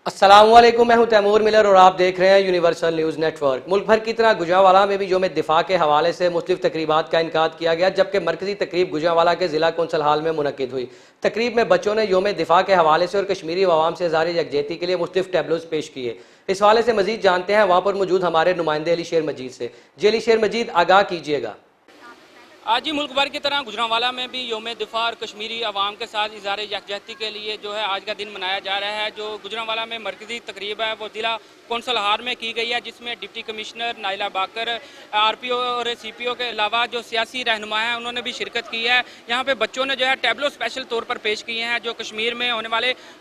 अस्सलाम वालेकुम, मैं हूं तैमूर मिलर और आप देख रहे हैं यूनिवर्सल न्यूज़ नेटवर्क। मुल्क भर की तरह गुजरांवाला में भी यौम दिफा के हवाले से मुख्तलिफ तकरीबात का इनकाद किया गया, जबकि मरकजी तकरीब गुजरांवाला के ज़िला कौंसल हाल में मुनक्किद हुई। तकरीब में बच्चों ने यौम दिफा के हवाले से और कश्मीरी अवाम से इज़हार यकजहती के लिए मुख्तलिफ टेबलोज पेश किए। इस हवाले से मजीद जानते हैं वहाँ पर मौजूद हमारे नुमाइंदे अली शेर मजीद से। जी अली शेर मजीद, आगाह कीजिएगा। आज ही मुल्क भर की तरह गुजरांवाला में भी यौम दिफा और कश्मीरी अवाम के साथ इज़हार यकजहती के लिए जो है आज का दिन मनाया जा रहा है। जो गुजरांवाला में मरकजी तकरीब है वो ज़िला कौंसल हाल में की गई है, जिसमें डिप्टी कमिश्नर नाइला बाकर, RPO और CPO के अलावा जो सियासी रहनुमा हैं उन्होंने भी शिरकत की है। यहाँ पे बच्चों ने जो है टेबलो स्पेशल तौर पर पेश किए हैं, जो कश्मीर में होने वाले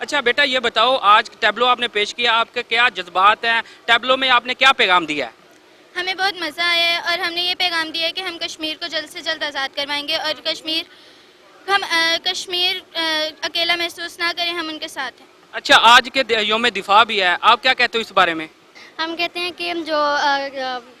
अच्छा बेटा, ये बताओ, आज टेबलो आपने पेश किया, आपके क्या जज्बात हैं? टेबलो में आपने क्या पैगाम दिया है? हमें बहुत मज़ा आया है और हमने ये पैगाम दिया है कि हम कश्मीर को जल्द से जल्द आज़ाद करवाएंगे और कश्मीर अकेला महसूस ना करें, हम उनके साथ हैं। अच्छा, आज के यौम दिफा भी है, आप क्या कहते हो इस बारे में? हम कहते हैं कि जो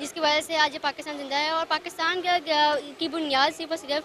जिसकी वजह से आज ये पाकिस्तान जिंदा है। और पाकिस्तान की बुनियाद सिर्फ और सिर्फ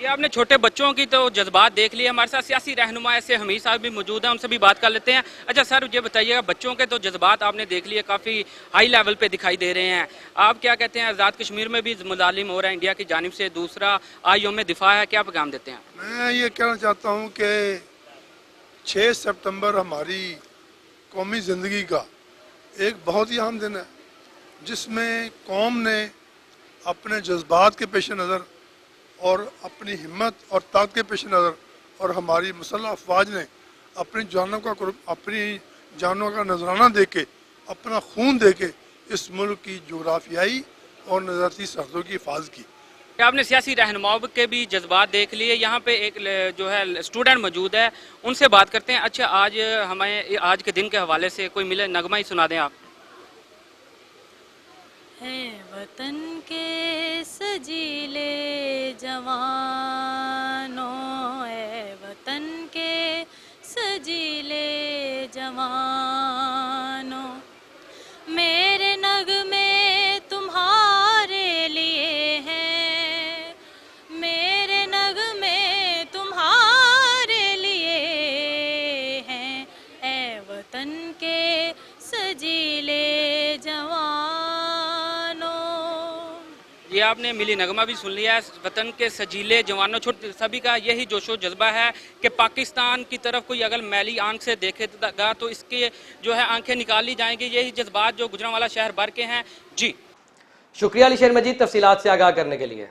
ये आपने छोटे बच्चों की तो जज्बात देख लिए, हमारे साथ सियासी रहनुमा ऐसे हमीद साहब भी मौजूद हैं, उनसे भी बात कर लेते हैं। अच्छा सर, ये बताइएगा, बच्चों के तो जज्बात आपने देख लिए, काफ़ी हाई लेवल पे दिखाई दे रहे हैं। आप क्या कहते हैं, आज़ाद कश्मीर में भी मज़ालिम हो रहा है इंडिया की जानिब से, दूसरा आज यौम दिफा है, क्या पैगाम देते हैं? मैं ये कहना चाहता हूँ कि 6 सितंबर हमारी कौमी ज़िंदगी का एक बहुत ही अहम दिन है, जिसमें कौम ने अपने जज्बात के पेश नज़र और अपनी हिम्मत और ताकत के पेश नज़र और हमारी मुसल्लह अफवाज ने अपनी जानों का नजराना दे के, अपना खून दे के इस मुल्क की जोग्राफियाई और नज़रती सरहदों की हिफाजत की। आपने सियासी रहनुमाओं के भी जज्बात देख लिए। यहाँ पे एक जो है स्टूडेंट मौजूद है, उनसे बात करते हैं। अच्छा, आज हमें आज के दिन के हवाले से कोई मिले नगमा ही सुना दें आप। है वतन के सजीले जवानों, है वतन के सजीले जवानों, मेरे नगमे तुम्हारे लिए हैं, मेरे नगमे तुम्हारे लिए हैं, ए वतन के सजीले जवानों। ये आपने मिली नगमा भी सुन लिया है, वतन के सजीले जवानों। छोटे सभी का यही जोशो जज्बा है कि पाकिस्तान की तरफ कोई अगर मैली आंख से देखेगा तो इसके जो है आंखें निकाली जाएंगी। यही जज्बात जो गुजरांवाला शहर भर के हैं। जी शुक्रिया अली शेर मजीद, तफसीलात से आगाह करने के लिए।